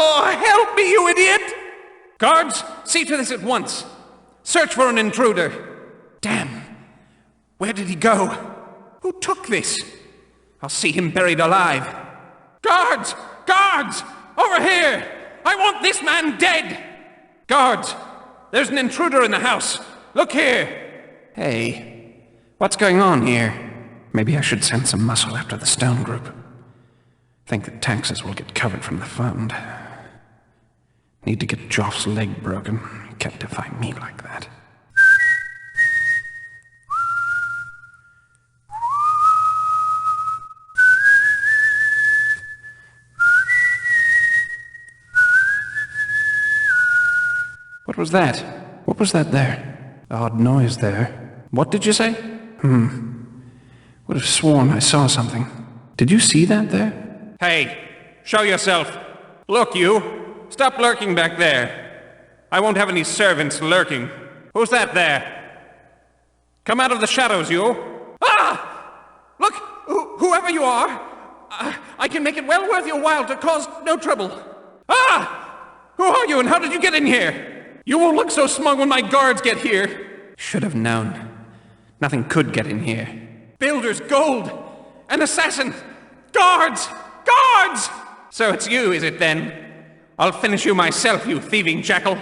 Oh, help me, you idiot! Guards, see to this at once. Search for an intruder. Damn. Where did he go? Who took this? I'll see him buried alive. Guards! Guards! Over here! I want this man dead! Guards! There's an intruder in the house. Look here. Hey, what's going on here? Maybe I should send some muscle after the stone group. Think that taxes will get covered from the fund. Need to get Joff's leg broken. He can't defy me like that. What was that? What was that there? Odd noise there. What did you say? Would have sworn I saw something. Did you see that there? Hey, show yourself. Look, you. Stop lurking back there. I won't have any servants lurking. Who's that there? Come out of the shadows, you. Ah! Look, whoever you are, I can make it well worth your while to cause no trouble. Ah! Who are you and how did you get in here? You won't look so smug when my guards get here. Should have known. Nothing could get in here. Builder's gold! An assassin! Guards! Guards! So it's you, is it then? I'll finish you myself, you thieving jackal.